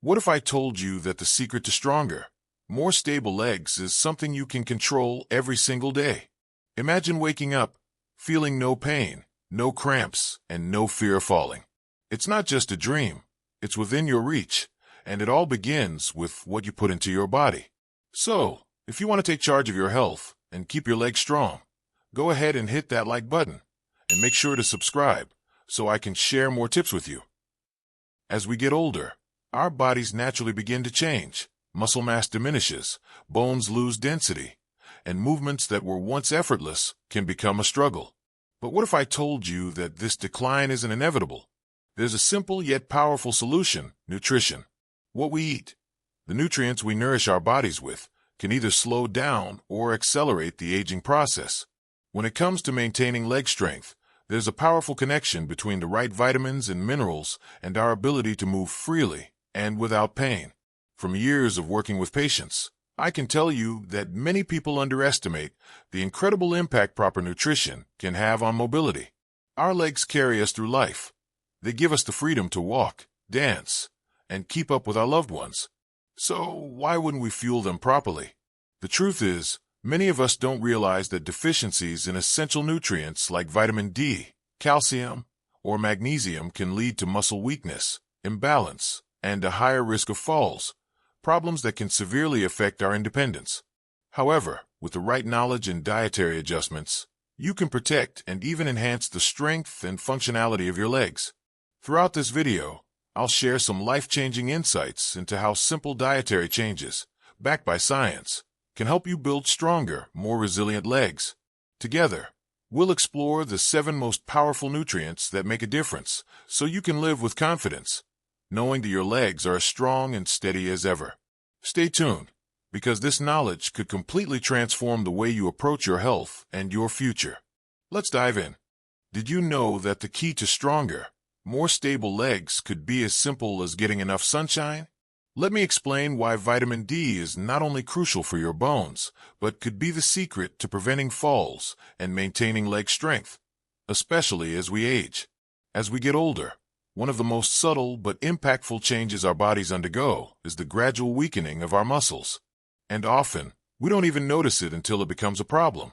What if I told you that the secret to stronger, more stable legs is something you can control every single day? Imagine waking up, feeling no pain, no cramps, and no fear of falling. It's not just a dream, it's within your reach, and it all begins with what you put into your body. So, if you want to take charge of your health and keep your legs strong, go ahead and hit that like button, and make sure to subscribe so I can share more tips with you. As we get older, our bodies naturally begin to change. Muscle mass diminishes, bones lose density, and movements that were once effortless can become a struggle. But what if I told you that this decline isn't inevitable? There's a simple yet powerful solution: nutrition. What we eat, the nutrients we nourish our bodies with, can either slow down or accelerate the aging process. When it comes to maintaining leg strength, there's a powerful connection between the right vitamins and minerals and our ability to move freely and without pain. From years of working with patients, I can tell you that many people underestimate the incredible impact proper nutrition can have on mobility. Our legs carry us through life. They give us the freedom to walk, dance, and keep up with our loved ones. So why wouldn't we fuel them properly? The truth is, many of us don't realize that deficiencies in essential nutrients like vitamin D, calcium, or magnesium can lead to muscle weakness, imbalance, and a higher risk of falls, problems that can severely affect our independence. However, with the right knowledge and dietary adjustments, you can protect and even enhance the strength and functionality of your legs. Throughout this video, I'll share some life-changing insights into how simple dietary changes, backed by science, can help you build stronger, more resilient legs. Together, we'll explore the 7 most powerful nutrients that make a difference so you can live with confidence, knowing that your legs are as strong and steady as ever. Stay tuned, because this knowledge could completely transform the way you approach your health and your future. Let's dive in. Did you know that the key to stronger, more stable legs could be as simple as getting enough sunshine? Let me explain why vitamin D is not only crucial for your bones, but could be the secret to preventing falls and maintaining leg strength, especially as we age. As we get older, one of the most subtle but impactful changes our bodies undergo is the gradual weakening of our muscles. And often, we don't even notice it until it becomes a problem.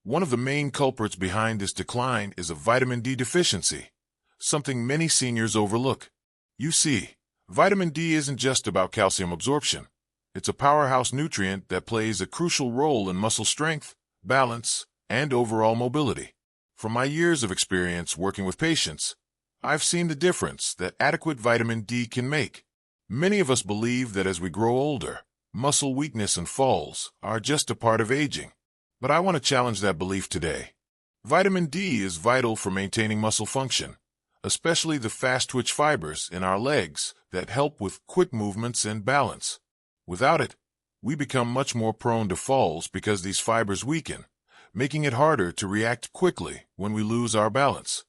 One of the main culprits behind this decline is a vitamin D deficiency, something many seniors overlook. You see, vitamin D isn't just about calcium absorption. It's a powerhouse nutrient that plays a crucial role in muscle strength, balance, and overall mobility. From my years of experience working with patients, I've seen the difference that adequate vitamin D can make. Many of us believe that as we grow older, muscle weakness and falls are just a part of aging. But I want to challenge that belief today. Vitamin D is vital for maintaining muscle function, especially the fast-twitch fibers in our legs that help with quick movements and balance. Without it, we become much more prone to falls because these fibers weaken, making it harder to react quickly when we lose our balance.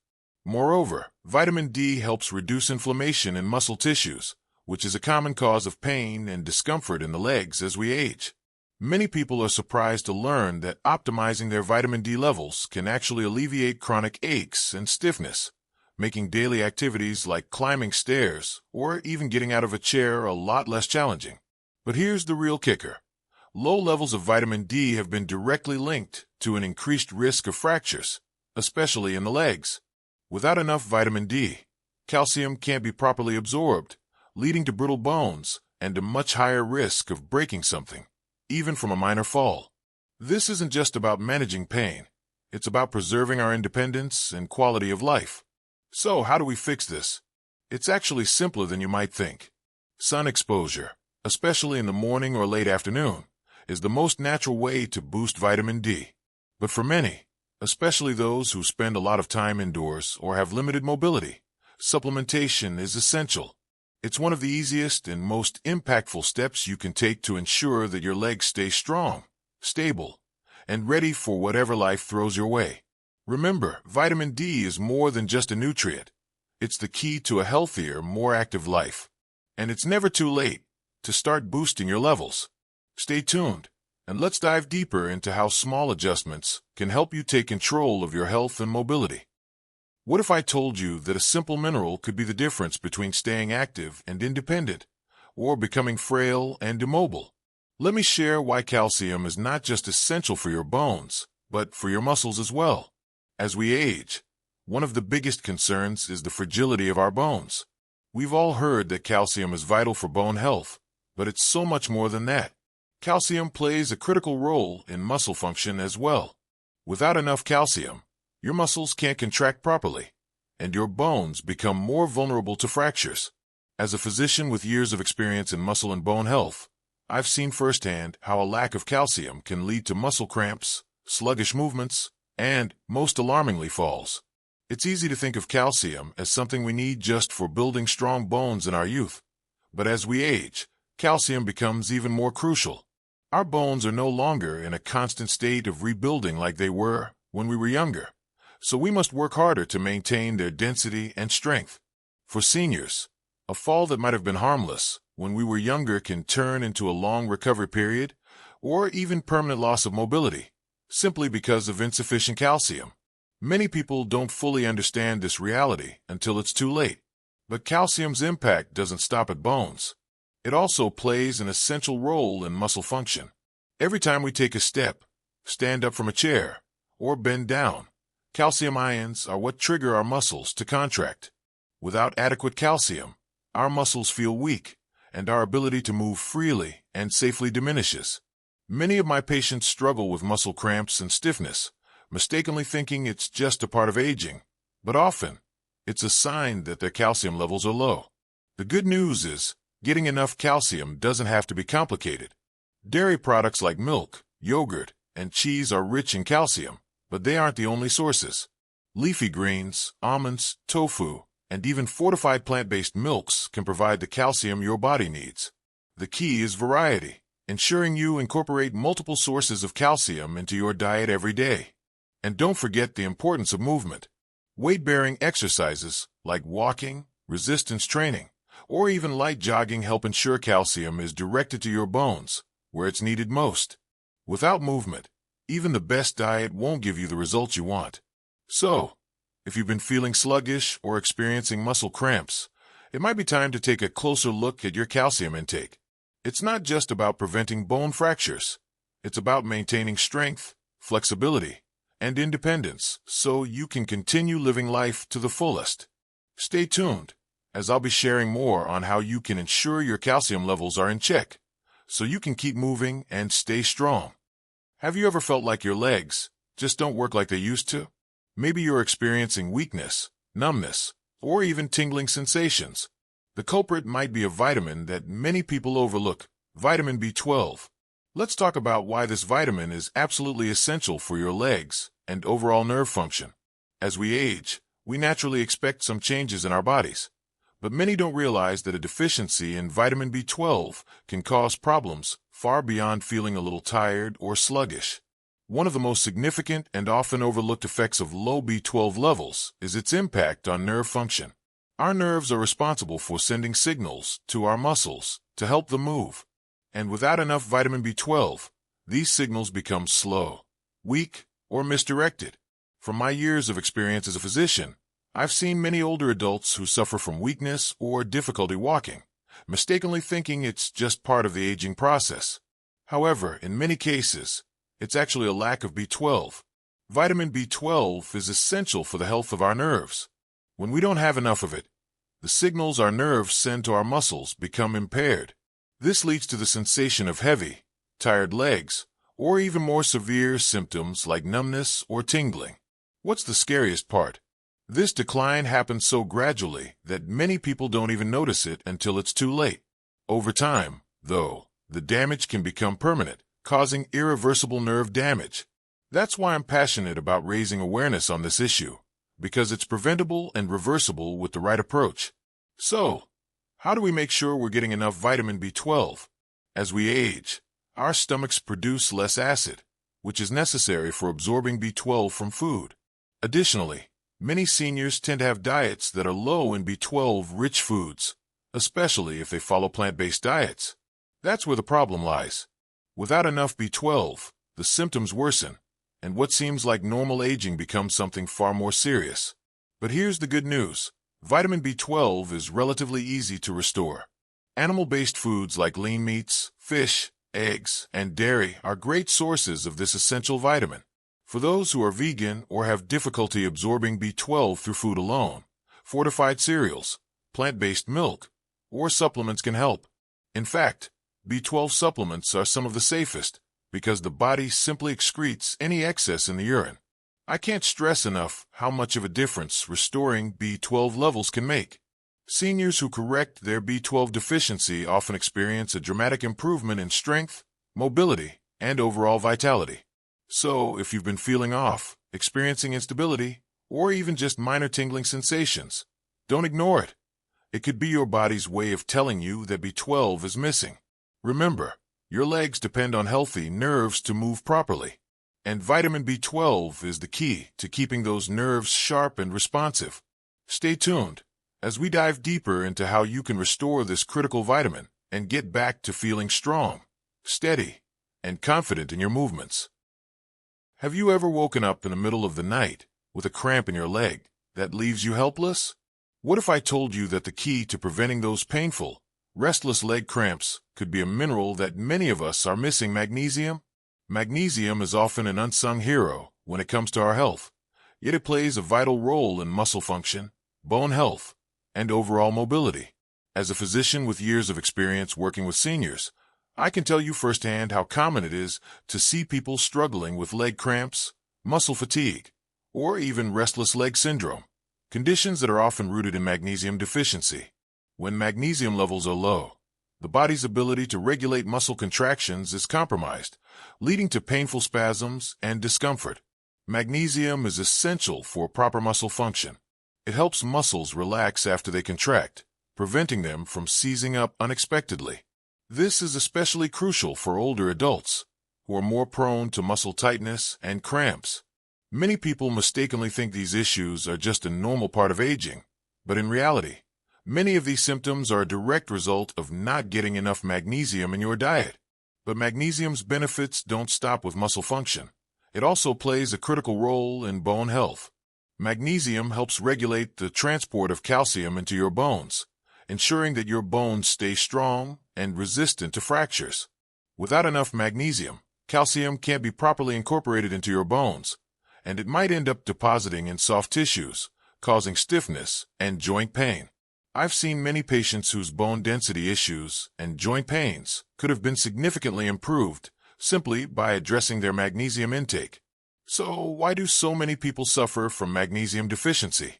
Moreover, vitamin D helps reduce inflammation in muscle tissues, which is a common cause of pain and discomfort in the legs as we age. Many people are surprised to learn that optimizing their vitamin D levels can actually alleviate chronic aches and stiffness, making daily activities like climbing stairs or even getting out of a chair a lot less challenging. But here's the real kicker. Low levels of vitamin D have been directly linked to an increased risk of fractures, especially in the legs. Without enough vitamin D, calcium can't be properly absorbed, leading to brittle bones and a much higher risk of breaking something, even from a minor fall. This isn't just about managing pain. It's about preserving our independence and quality of life. So how do we fix this? It's actually simpler than you might think. Sun exposure, especially in the morning or late afternoon, is the most natural way to boost vitamin D. But for many, especially those who spend a lot of time indoors or have limited mobility, supplementation is essential. It's one of the easiest and most impactful steps you can take to ensure that your legs stay strong, stable, and ready for whatever life throws your way. Remember, vitamin D is more than just a nutrient. It's the key to a healthier, more active life. And it's never too late to start boosting your levels. Stay tuned, and let's dive deeper into how small adjustments can help you take control of your health and mobility. What if I told you that a simple mineral could be the difference between staying active and independent, or becoming frail and immobile. Let me share why calcium is not just essential for your bones, but for your muscles as well. As we age, one of the biggest concerns is the fragility of our bones. We've all heard that calcium is vital for bone health, but it's so much more than that. Calcium plays a critical role in muscle function as well. Without enough calcium, your muscles can't contract properly, and your bones become more vulnerable to fractures. As a physician with years of experience in muscle and bone health, I've seen firsthand how a lack of calcium can lead to muscle cramps, sluggish movements, and, most alarmingly, falls. It's easy to think of calcium as something we need just for building strong bones in our youth. But as we age, calcium becomes even more crucial. Our bones are no longer in a constant state of rebuilding like they were when we were younger, so we must work harder to maintain their density and strength. For seniors, a fall that might have been harmless when we were younger can turn into a long recovery period or even permanent loss of mobility, simply because of insufficient calcium. Many people don't fully understand this reality until it's too late. But calcium's impact doesn't stop at bones. It also plays an essential role in muscle function. Every time we take a step, stand up from a chair, or bend down, calcium ions are what trigger our muscles to contract. Without adequate calcium, our muscles feel weak, and our ability to move freely and safely diminishes. Many of my patients struggle with muscle cramps and stiffness, mistakenly thinking it's just a part of aging, but often, it's a sign that their calcium levels are low. The good news is, getting enough calcium doesn't have to be complicated. Dairy products like milk, yogurt, and cheese are rich in calcium, but they aren't the only sources. Leafy greens, almonds, tofu, and even fortified plant-based milks can provide the calcium your body needs. The key is variety, ensuring you incorporate multiple sources of calcium into your diet every day. And don't forget the importance of movement. Weight-bearing exercises like walking, resistance training, or even light jogging help ensure calcium is directed to your bones, where it's needed most. Without movement, even the best diet won't give you the results you want. So, if you've been feeling sluggish or experiencing muscle cramps, it might be time to take a closer look at your calcium intake. It's not just about preventing bone fractures. It's about maintaining strength, flexibility, and independence so you can continue living life to the fullest. Stay tuned, as I'll be sharing more on how you can ensure your calcium levels are in check, so you can keep moving and stay strong. Have you ever felt like your legs just don't work like they used to? Maybe you're experiencing weakness, numbness, or even tingling sensations. The culprit might be a vitamin that many people overlook, vitamin B12. Let's talk about why this vitamin is absolutely essential for your legs and overall nerve function. As we age, we naturally expect some changes in our bodies, but many don't realize that a deficiency in vitamin B12 can cause problems far beyond feeling a little tired or sluggish. One of the most significant and often overlooked effects of low B12 levels is its impact on nerve function. Our nerves are responsible for sending signals to our muscles to help them move. And without enough vitamin B12, these signals become slow, weak, or misdirected. From my years of experience as a physician, I've seen many older adults who suffer from weakness or difficulty walking, mistakenly thinking it's just part of the aging process. However, in many cases, it's actually a lack of B12. Vitamin B12 is essential for the health of our nerves. When we don't have enough of it, the signals our nerves send to our muscles become impaired. This leads to the sensation of heavy, tired legs, or even more severe symptoms like numbness or tingling. What's the scariest part? This decline happens so gradually that many people don't even notice it until it's too late. Over time, though, the damage can become permanent, causing irreversible nerve damage. That's why I'm passionate about raising awareness on this issue, because it's preventable and reversible with the right approach. So, how do we make sure we're getting enough vitamin B12? As we age, our stomachs produce less acid, which is necessary for absorbing B12 from food. Additionally, many seniors tend to have diets that are low in B12-rich foods, especially if they follow plant-based diets. That's where the problem lies. Without enough B12, the symptoms worsen, and what seems like normal aging becomes something far more serious. But here's the good news. Vitamin B12 is relatively easy to restore. Animal-based foods like lean meats, fish, eggs, and dairy are great sources of this essential vitamin. For those who are vegan or have difficulty absorbing B12 through food alone, fortified cereals, plant-based milk, or supplements can help. In fact, B12 supplements are some of the safest because the body simply excretes any excess in the urine. I can't stress enough how much of a difference restoring B12 levels can make. Seniors who correct their B12 deficiency often experience a dramatic improvement in strength, mobility, and overall vitality. So, if you've been feeling off, experiencing instability, or even just minor tingling sensations, don't ignore it. It could be your body's way of telling you that B12 is missing. Remember, your legs depend on healthy nerves to move properly, and vitamin B12 is the key to keeping those nerves sharp and responsive. Stay tuned as we dive deeper into how you can restore this critical vitamin and get back to feeling strong, steady, and confident in your movements. Have you ever woken up in the middle of the night with a cramp in your leg that leaves you helpless? What if I told you that the key to preventing those painful, restless leg cramps could be a mineral that many of us are missing: magnesium? Magnesium is often an unsung hero when it comes to our health, yet it plays a vital role in muscle function, bone health, and overall mobility. As a physician with years of experience working with seniors, I can tell you firsthand how common it is to see people struggling with leg cramps, muscle fatigue, or even restless leg syndrome, conditions that are often rooted in magnesium deficiency. When magnesium levels are low, the body's ability to regulate muscle contractions is compromised, leading to painful spasms and discomfort. Magnesium is essential for proper muscle function. It helps muscles relax after they contract, preventing them from seizing up unexpectedly. This is especially crucial for older adults, who are more prone to muscle tightness and cramps. Many people mistakenly think these issues are just a normal part of aging, but in reality, many of these symptoms are a direct result of not getting enough magnesium in your diet. But magnesium's benefits don't stop with muscle function. It also plays a critical role in bone health. Magnesium helps regulate the transport of calcium into your bones, ensuring that your bones stay strong and resistant to fractures. Without enough magnesium, calcium can't be properly incorporated into your bones, and it might end up depositing in soft tissues, causing stiffness and joint pain. I've seen many patients whose bone density issues and joint pains could have been significantly improved simply by addressing their magnesium intake. So, why do so many people suffer from magnesium deficiency?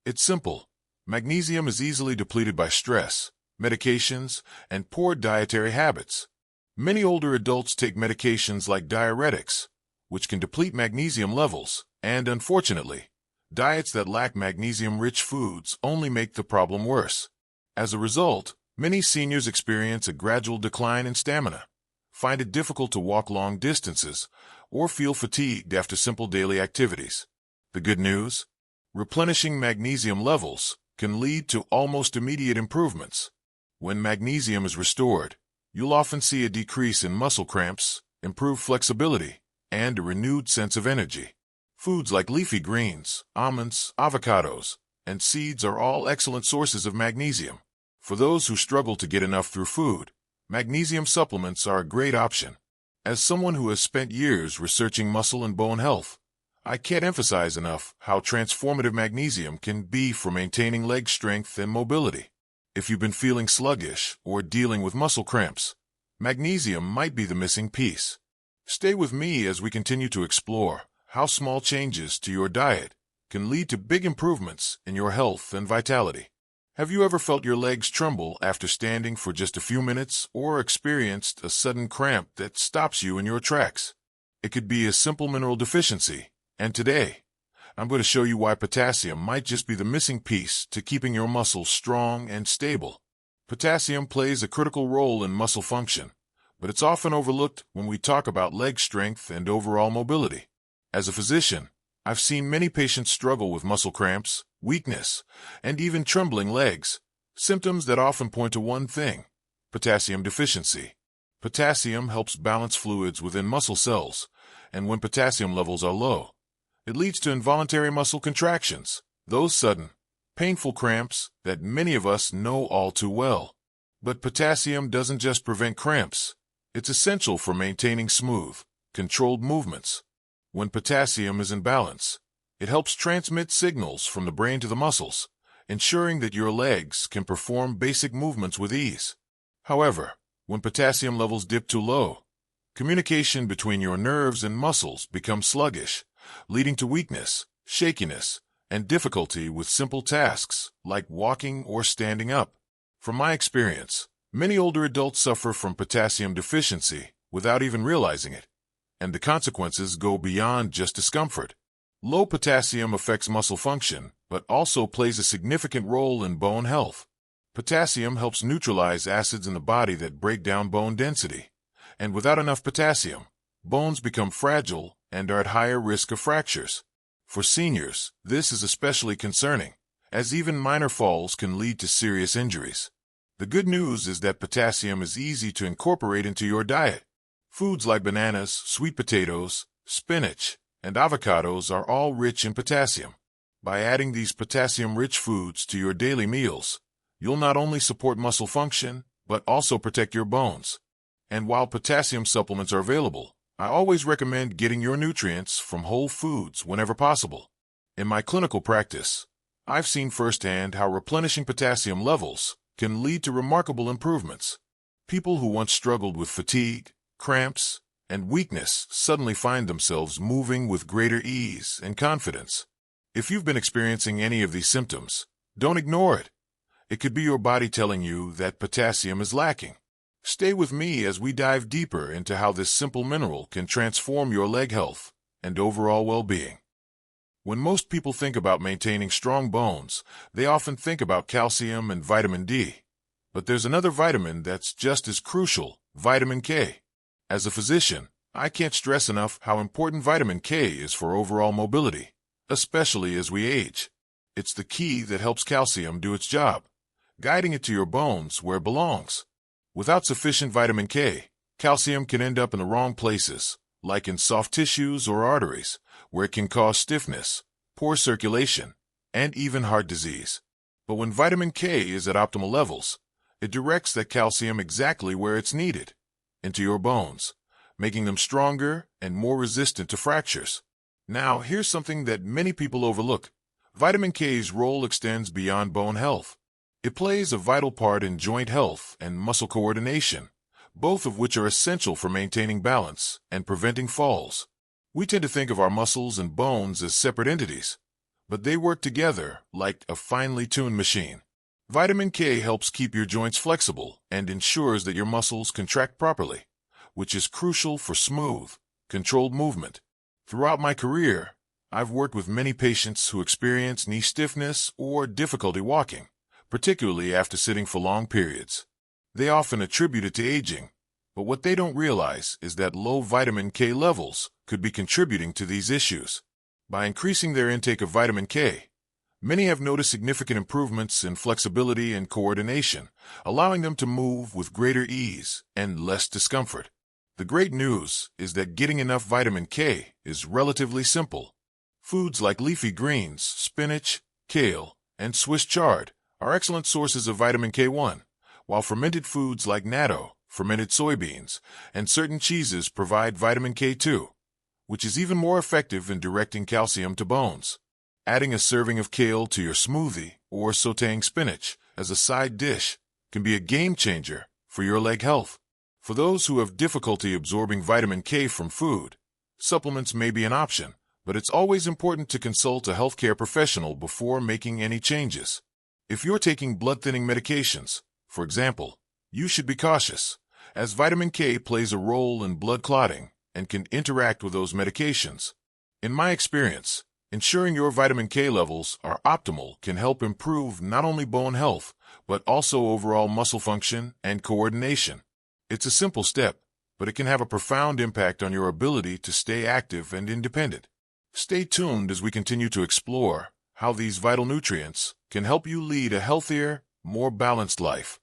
It's simple. Magnesium is easily depleted by stress, medications, and poor dietary habits. Many older adults take medications like diuretics, which can deplete magnesium levels, and unfortunately, diets that lack magnesium-rich foods only make the problem worse. As a result, many seniors experience a gradual decline in stamina, find it difficult to walk long distances, or feel fatigued after simple daily activities. The good news? Replenishing magnesium levels can lead to almost immediate improvements. When magnesium is restored, you'll often see a decrease in muscle cramps, improved flexibility, and a renewed sense of energy. Foods like leafy greens, almonds, avocados, and seeds are all excellent sources of magnesium. For those who struggle to get enough through food, magnesium supplements are a great option. As someone who has spent years researching muscle and bone health, I can't emphasize enough how transformative magnesium can be for maintaining leg strength and mobility. If you've been feeling sluggish or dealing with muscle cramps, magnesium might be the missing piece. Stay with me as we continue to explore how small changes to your diet can lead to big improvements in your health and vitality. Have you ever felt your legs tremble after standing for just a few minutes or experienced a sudden cramp that stops you in your tracks? It could be a simple mineral deficiency, and today, I'm going to show you why potassium might just be the missing piece to keeping your muscles strong and stable. Potassium plays a critical role in muscle function, but it's often overlooked when we talk about leg strength and overall mobility. As a physician, I've seen many patients struggle with muscle cramps, weakness, and even trembling legs, symptoms that often point to one thing: potassium deficiency. Potassium helps balance fluids within muscle cells, and when potassium levels are low, it leads to involuntary muscle contractions, those sudden, painful cramps that many of us know all too well. But potassium doesn't just prevent cramps. It's essential for maintaining smooth, controlled movements. When potassium is in balance, it helps transmit signals from the brain to the muscles, ensuring that your legs can perform basic movements with ease. However, when potassium levels dip too low, communication between your nerves and muscles becomes sluggish, leading to weakness, shakiness, and difficulty with simple tasks like walking or standing up. From my experience, many older adults suffer from potassium deficiency without even realizing it, and the consequences go beyond just discomfort. Low potassium affects muscle function, but also plays a significant role in bone health. Potassium helps neutralize acids in the body that break down bone density, and without enough potassium, bones become fragile and are at higher risk of fractures. For seniors, this is especially concerning, as even minor falls can lead to serious injuries. The good news is that potassium is easy to incorporate into your diet. Foods like bananas, sweet potatoes, spinach, and avocados are all rich in potassium. By adding these potassium-rich foods to your daily meals, you'll not only support muscle function, but also protect your bones. And while potassium supplements are available, I always recommend getting your nutrients from whole foods whenever possible. In my clinical practice, I've seen firsthand how replenishing potassium levels can lead to remarkable improvements. People who once struggled with fatigue, cramps, and weakness suddenly find themselves moving with greater ease and confidence. If you've been experiencing any of these symptoms, don't ignore it. It could be your body telling you that potassium is lacking. Stay with me as we dive deeper into how this simple mineral can transform your leg health and overall well-being. When most people think about maintaining strong bones, they often think about calcium and vitamin D. But there's another vitamin that's just as crucial, vitamin K. As a physician, I can't stress enough how important vitamin K is for overall mobility, especially as we age. It's the key that helps calcium do its job, guiding it to your bones where it belongs. Without sufficient vitamin K, calcium can end up in the wrong places, like in soft tissues or arteries, where it can cause stiffness, poor circulation, and even heart disease. But when vitamin K is at optimal levels, it directs that calcium exactly where it's needed, into your bones, making them stronger and more resistant to fractures. Now, here's something that many people overlook. Vitamin K's role extends beyond bone health. It plays a vital part in joint health and muscle coordination, both of which are essential for maintaining balance and preventing falls. We tend to think of our muscles and bones as separate entities, but they work together like a finely tuned machine. Vitamin K helps keep your joints flexible and ensures that your muscles contract properly, which is crucial for smooth, controlled movement. Throughout my career, I've worked with many patients who experience knee stiffness or difficulty walking, particularly after sitting for long periods. They often attribute it to aging, but what they don't realize is that low vitamin K levels could be contributing to these issues. By increasing their intake of vitamin K, many have noticed significant improvements in flexibility and coordination, allowing them to move with greater ease and less discomfort. The great news is that getting enough vitamin K is relatively simple. Foods like leafy greens, spinach, kale, and Swiss chard are excellent sources of vitamin K1, while fermented foods like natto, fermented soybeans, and certain cheeses provide vitamin K2, which is even more effective in directing calcium to bones. Adding a serving of kale to your smoothie or sautéing spinach as a side dish can be a game changer for your leg health. For those who have difficulty absorbing vitamin K from food, supplements may be an option, but it's always important to consult a healthcare professional before making any changes. If you're taking blood-thinning medications, for example, you should be cautious, as vitamin K plays a role in blood clotting and can interact with those medications. In my experience, ensuring your vitamin K levels are optimal can help improve not only bone health, but also overall muscle function and coordination. It's a simple step, but it can have a profound impact on your ability to stay active and independent. Stay tuned as we continue to explore how these vital nutrients can help you lead a healthier, more balanced life.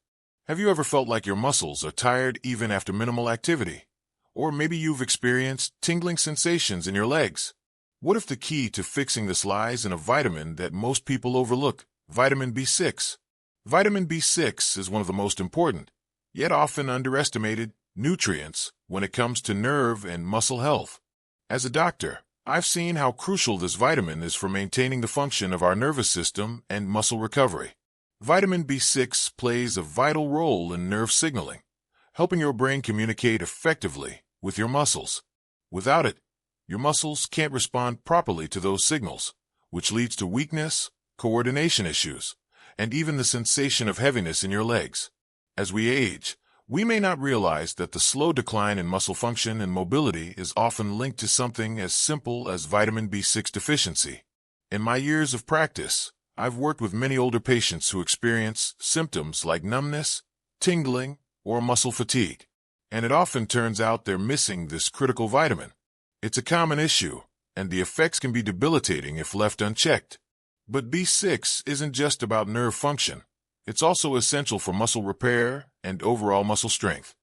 Have you ever felt like your muscles are tired even after minimal activity? Or maybe you've experienced tingling sensations in your legs? What if the key to fixing this lies in a vitamin that most people overlook, vitamin B6? Vitamin B6 is one of the most important, yet often underestimated, nutrients when it comes to nerve and muscle health. As a doctor, I've seen how crucial this vitamin is for maintaining the function of our nervous system and muscle recovery. Vitamin B6 plays a vital role in nerve signaling, helping your brain communicate effectively with your muscles. Without it, your muscles can't respond properly to those signals, which leads to weakness, coordination issues, and even the sensation of heaviness in your legs. As we age, we may not realize that the slow decline in muscle function and mobility is often linked to something as simple as vitamin B6 deficiency. In my years of practice, I've worked with many older patients who experience symptoms like numbness, tingling, or muscle fatigue, and it often turns out they're missing this critical vitamin. It's a common issue, and the effects can be debilitating if left unchecked. But B6 isn't just about nerve function. It's also essential for muscle repair and overall muscle strength.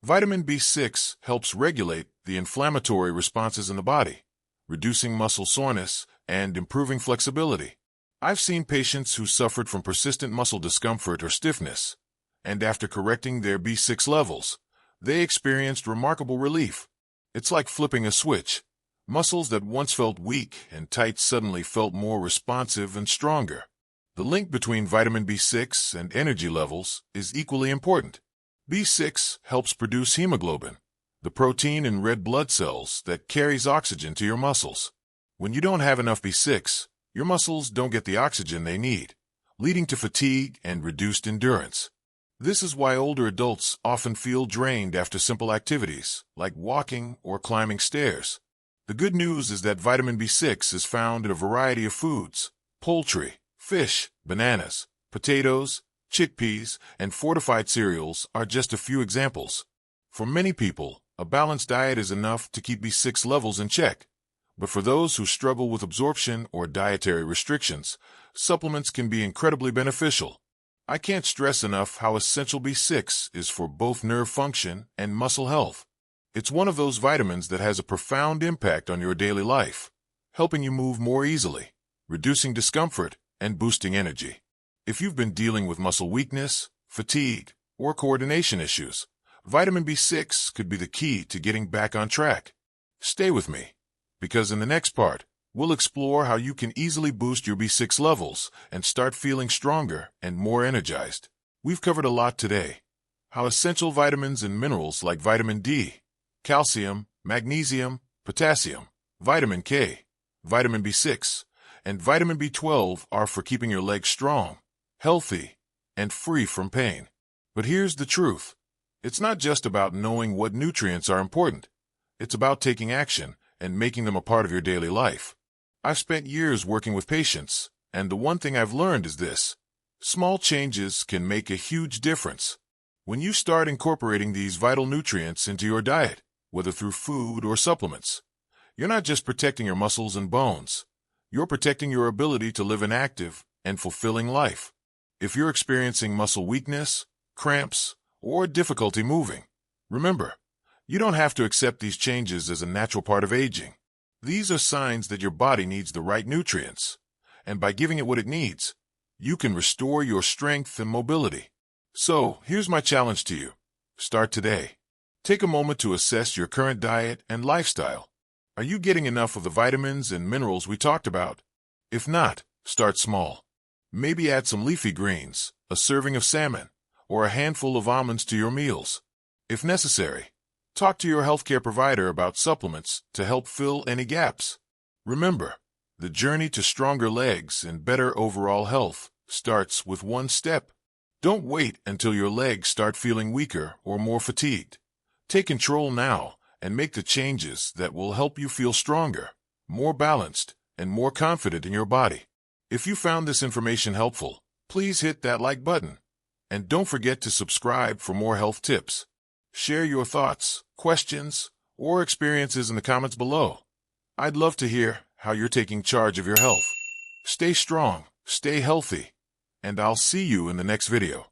Vitamin B6 helps regulate the inflammatory responses in the body, reducing muscle soreness and improving flexibility. I've seen patients who suffered from persistent muscle discomfort or stiffness, and after correcting their B6 levels, they experienced remarkable relief. It's like flipping a switch. Muscles that once felt weak and tight suddenly felt more responsive and stronger. The link between vitamin B6 and energy levels is equally important. B6 helps produce hemoglobin, the protein in red blood cells that carries oxygen to your muscles. When you don't have enough B6, your muscles don't get the oxygen they need, leading to fatigue and reduced endurance. This is why older adults often feel drained after simple activities, like walking or climbing stairs. The good news is that vitamin B6 is found in a variety of foods: poultry, fish, bananas, potatoes, chickpeas, and fortified cereals are just a few examples. For many people, a balanced diet is enough to keep B6 levels in check. But for those who struggle with absorption or dietary restrictions, supplements can be incredibly beneficial. I can't stress enough how essential B6 is for both nerve function and muscle health. It's one of those vitamins that has a profound impact on your daily life, helping you move more easily, reducing discomfort, and boosting energy. If you've been dealing with muscle weakness, fatigue, or coordination issues, vitamin B6 could be the key to getting back on track. Stay with me, because in the next part, we'll explore how you can easily boost your B6 levels and start feeling stronger and more energized. We've covered a lot today. How essential vitamins and minerals like vitamin D, calcium, magnesium, potassium, vitamin K, vitamin B6, and vitamin B12 are for keeping your legs strong, healthy, and free from pain. But here's the truth. It's not just about knowing what nutrients are important. It's about taking action and making them a part of your daily life. I've spent years working with patients, and the one thing I've learned is this: small changes can make a huge difference. When you start incorporating these vital nutrients into your diet, whether through food or supplements, you're not just protecting your muscles and bones. You're protecting your ability to live an active and fulfilling life. If you're experiencing muscle weakness, cramps, or difficulty moving, remember, you don't have to accept these changes as a natural part of aging. These are signs that your body needs the right nutrients, and by giving it what it needs, you can restore your strength and mobility. So, here's my challenge to you. Start today. Take a moment to assess your current diet and lifestyle. Are you getting enough of the vitamins and minerals we talked about? If not, start small. Maybe add some leafy greens, a serving of salmon, or a handful of almonds to your meals. If necessary, talk to your healthcare provider about supplements to help fill any gaps. Remember, the journey to stronger legs and better overall health starts with one step. Don't wait until your legs start feeling weaker or more fatigued. Take control now and make the changes that will help you feel stronger, more balanced, and more confident in your body. If you found this information helpful, please hit that like button. And don't forget to subscribe for more health tips. Share your thoughts, questions, or experiences in the comments below. I'd love to hear how you're taking charge of your health. Stay strong, stay healthy, and I'll see you in the next video.